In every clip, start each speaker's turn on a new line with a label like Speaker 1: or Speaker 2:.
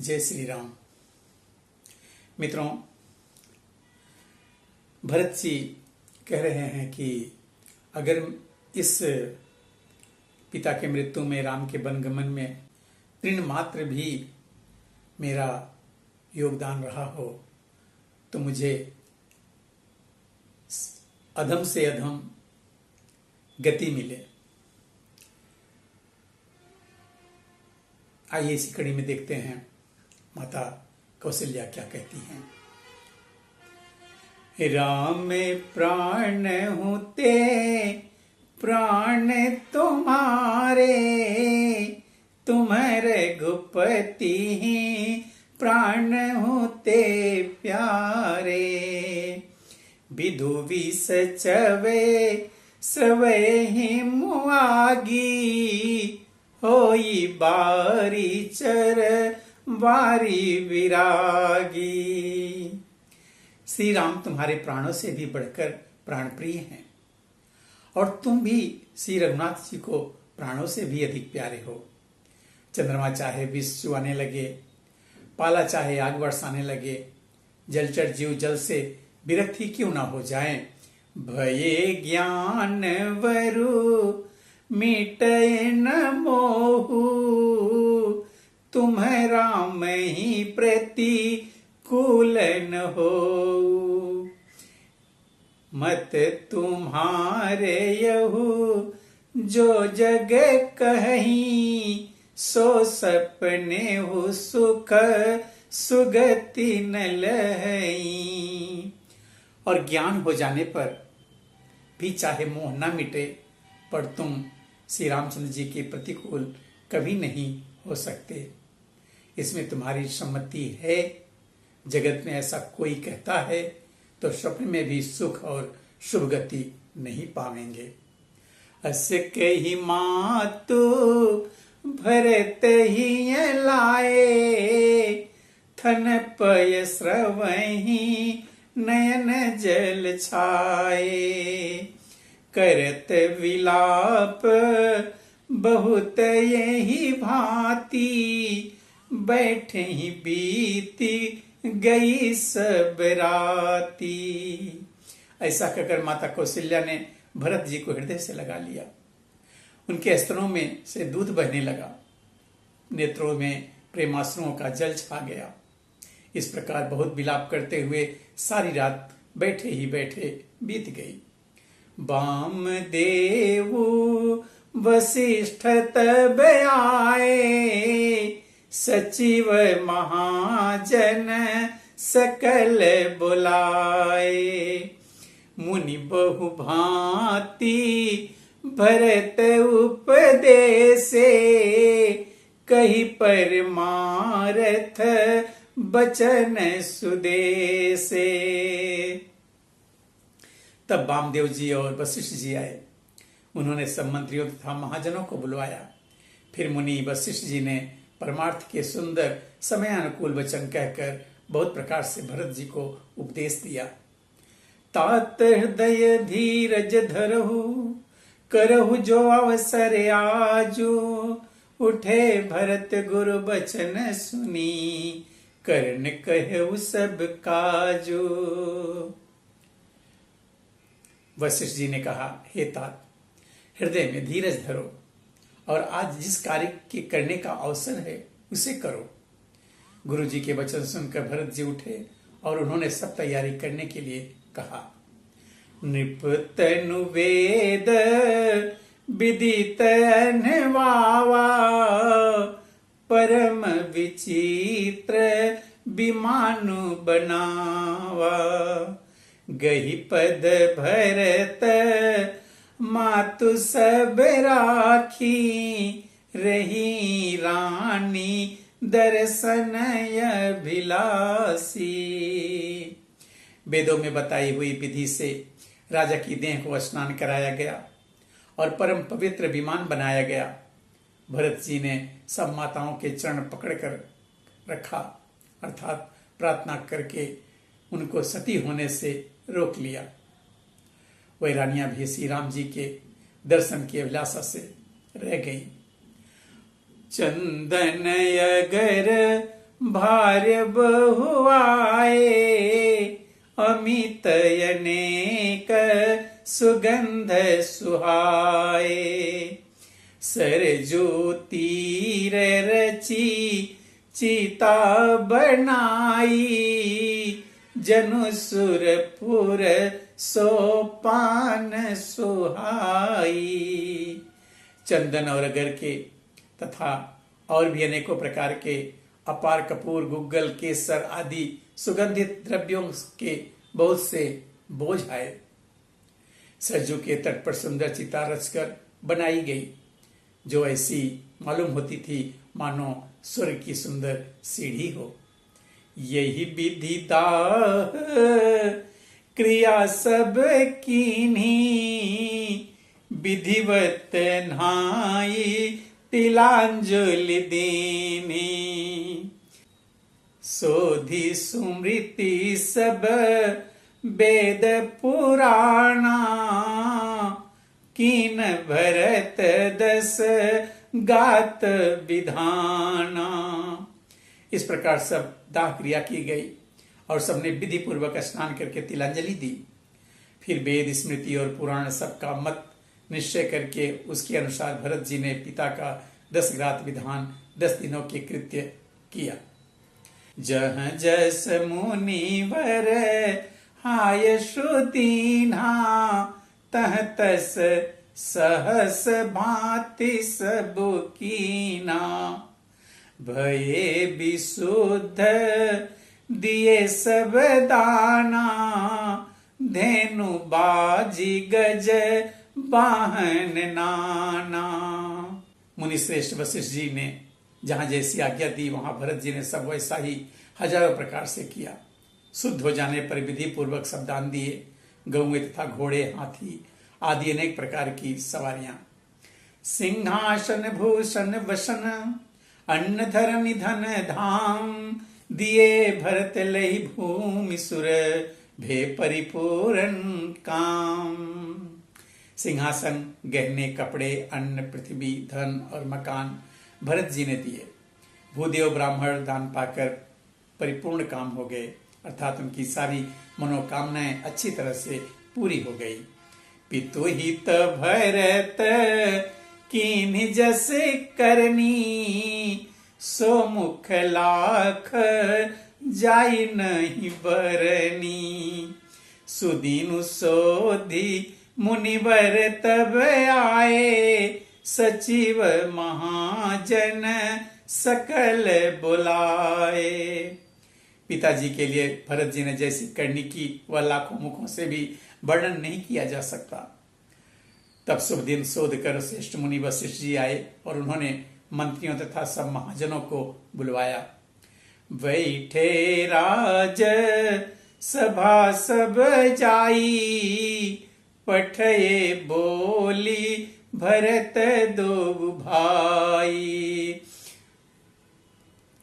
Speaker 1: जय श्री राम। मित्रों, भरत जी कह रहे हैं कि अगर इस पिता के मृत्यु में, राम के वनगमन में तृण मात्र भी मेरा योगदान रहा हो तो मुझे अधम से अधम गति मिले। आइए इसी कड़ी में देखते हैं माता कौशल्या क्या कहती हैं। राम प्राण होते प्राण तुम्हारे, तुम्हारे रघुपति प्राण होते प्यारे। विधु विष चवे स्रवे ही मुआगी, होई बारी चर वारी विरागी। श्री राम तुम्हारे प्राणों से भी बढ़कर प्राण प्रिय हैं और तुम भी श्री रघुनाथ जी को प्राणों से भी अधिक प्यारे हो। चंद्रमा चाहे विष चुआने लगे, पाला चाहे आग बरसाने लगे, जलचर जीव जल से विरक्त ही क्यों ना हो जाएं। भये ज्ञान वरु मिटे न मोहु, तुम राम ही प्रतिकूल न हो। मत तुम्हारे यहु जो जग कहीं, सो सपने हो सुख सुगति न लहई। और ज्ञान हो जाने पर भी चाहे मोह न मिटे, पर तुम श्री रामचंद्र जी के प्रतिकूल कभी नहीं हो सकते। इसमें तुम्हारी सम्मति है। जगत में ऐसा कोई कहता है तो स्वप्न में भी सुख और शुभ गति नहीं पावेंगे। अस कही मातु भरत ही लाए, थन पय स्रवही नयन जल छाए। करत विलाप बहुत यही भांति, बैठे ही बीती गई सब राती। ऐसा कहकर माता कौशल्या ने भरत जी को हृदय से लगा लिया। उनके स्तनों में से दूध बहने लगा, नेत्रों में प्रेमाश्रुओं का जल छा गया। इस प्रकार बहुत विलाप करते हुए सारी रात बैठे ही बैठे बीत गई। वाम देवु वशिष्ठ तब आए, सचिव महाजन सकल बुलाए। मुनि बहु भांति भरत उपदेसे, कही परमारथ बचन सुदेसे। तब वामदेव जी और वशिष्ठ जी आए। उन्होंने सब मंत्रियों तथा महाजनों को बुलवाया। फिर मुनि वशिष्ठ जी ने परमार्थ के सुंदर समयानुकूल वचन कहकर बहुत प्रकार से भरत जी को उपदेश दिया। तात हृदय धीरज धरहु, करहु जो अवसर आजो। उठे भरत गुरु बचन सुनी, करण कहु सब काजो। वशिष्ठ जी ने कहा, हे तात, हृदय में धीरज धरो और आज जिस कार्य के करने का अवसर है उसे करो। गुरु जी के वचन सुनकर भरत जी उठे और उन्होंने सब तैयारी करने के लिए कहा। नृपतनु वेद विदित अनवावा, परम विचित्र विमानु बनावा। गही पद भरत मातु सब राखी, रही रानी दर्शन अभिलाषी। वेदों में बताई हुई विधि से राजा की देह को स्नान कराया गया और परम पवित्र विमान बनाया गया। भरत जी ने सब माताओं के चरण पकड़कर रखा, अर्थात प्रार्थना करके उनको सती होने से रोक लिया। वह रानियां भी श्री राम जी के दर्शन की अभिलाषा से रह गई। चंदन अगर भार्य बहुआए, अमित अनेक सुगंध सुहाए। सरजू तीर रची चिता बनाई, जनु सुरपुर सोपान सुहाई। चंदन और अगर के तथा और भी अनेकों प्रकार के अपार कपूर, गुग्गल, केसर आदि सुगंधित द्रव्यों के बहुत से बोझ आए। सरजू के तट पर सुंदर चिता रचकर बनाई गई, जो ऐसी मालूम होती थी मानो स्वर्ग की सुंदर सीढ़ी हो। यही विधि दाह क्रिया सब कीन्ही, विधिवत नहाई तिलांजलि दीनी। सोधी सुमृति सब वेद पुराणा, कीन भरत दस गात विधाना। इस प्रकार सब दाह क्रिया की गई और सबने विधि पूर्वक स्नान करके तिलांजलि दी। फिर वेद, स्मृति और पुराण सबका मत निश्चय करके उसके अनुसार भरत जी ने पिता का 10 ग्रात विधान 10 दिनों के कृत्य किया। जह जस मुनिवर हाय श्रुतिना, तह तस सहस भांति सब कीना। भये विशुद्ध दिए सब दाना, धेनु बाजी गज वाहन नाना। मुनि श्रेष्ठ वशिष्ठ जी ने जहां जैसी आज्ञा दी, वहां भरत जी ने सब वैसा ही हजारों प्रकार से किया। शुद्ध हो जाने पर विधि पूर्वक सब दान दिए। गौएं तथा घोड़े, हाथी आदि अनेक प्रकार की सवारियां, सिंहासन भूषण वसन, अन्न धर निधन धाम। दिए भरत लई भूमि सुर, भे परिपूर्ण काम। सिंहासन, गहने, कपड़े, अन्न, पृथ्वी, धन और मकान भरत जी ने दिए। भूदेव ब्राह्मण दान पाकर परिपूर्ण काम हो गए, अर्थात उनकी सारी मनोकामनाएं अच्छी तरह से पूरी हो गई। पितु हित भरत कीन्हि जस करनी, सो मुख लाख जाई नहीं बरनी। सुदीनु सोधी मुनिवर तब आए, सचिव महाजन सकल बुलाए। पिताजी के लिए भरत जी ने जैसी करनी की वह लाखों मुखों से भी वर्णन नहीं किया जा सकता। तब शुभ दिन शोध कर श्रेष्ठ मुनि वशिष्ठ जी आए और उन्होंने मंत्रियों तथा सब महाजनों को बुलवाया। बैठे राज सभा सब जाई, पठये बोली भरत दो भाई।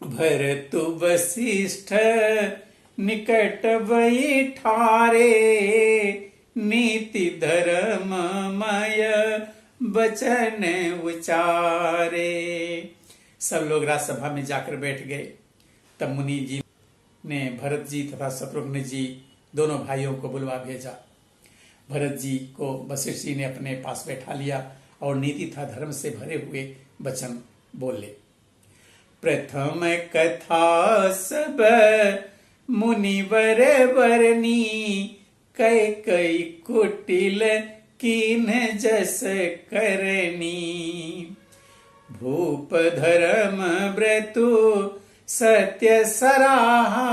Speaker 1: भरत वशिष्ठ निकट बैठारे, नीति धर्ममय वचन उचारे। सब लोग राजसभा में जाकर बैठ गए। तब मुनि जी ने भरत जी तथा शत्रुघ्न जी दोनों भाइयों को बुलवा भेजा। भरत जी को वशिष्ठ जी ने अपने पास बैठा लिया और नीति तथा धर्म से भरे हुए वचन बोले। प्रथम कथा सब मुनिवर बरनी, कई कई कुटिल कीन जस करनी। भूप धर्म व्रतु सत्य सराहा,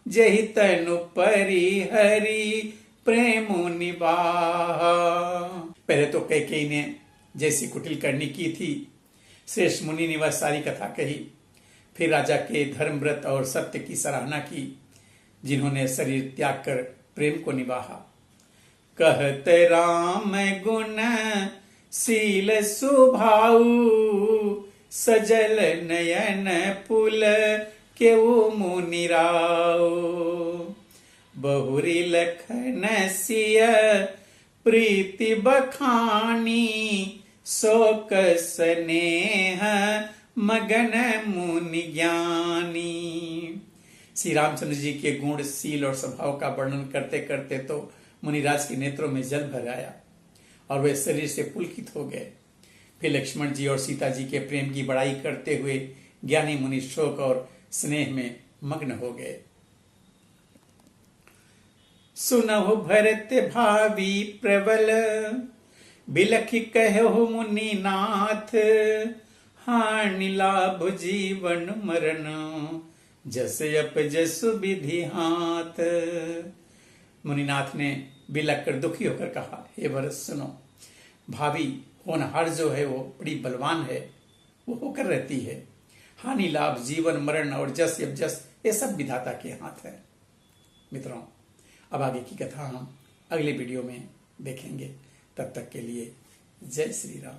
Speaker 1: जहि तनु परिहरि प्रेमु निबाहा। पहले तो कैकेयी ने जैसी कुटिल करनी की थी, श्रेष्ठ मुनि ने वह सारी कथा कही। फिर राजा के धर्म व्रत और सत्य की सराहना की, जिन्होंने शरीर त्याग कर प्रेम को निभाया। कहत राम गुण शील सुभाऊ, सजल नयन पुल केउ मुनिराऊ। बहुरी लखन सिय प्रीति बखानी, शोक स्नेह मगन मुनि ज्ञानी। श्री रामचंद्र जी के गुण, शील और स्वभाव का वर्णन करते करते तो मुनिराज के नेत्रों में जल भर आया और वे शरीर से पुलकित हो गए। फिर लक्ष्मण जी और सीता जी के प्रेम की बड़ाई करते हुए ज्ञानी मुनि शोक और स्नेह में मग्न हो गए। सुनहु भरत भावी प्रबल, बिलखि कहु मुनि नाथ। हानि लाभ जीवन मरण, जस अप जसु विधि हाथ। मुनिनाथ ने बिलख कर दुखी होकर कहा, हे भरत सुनो, भावी होनहार जो है वो बड़ी बलवान है, वो होकर रहती है। हानि लाभ जीवन मरण और जस अब जस ये सब विधाता के हाथ है। मित्रों, अब आगे की कथा हम अगले वीडियो में देखेंगे। तब तक के लिए जय श्री राम।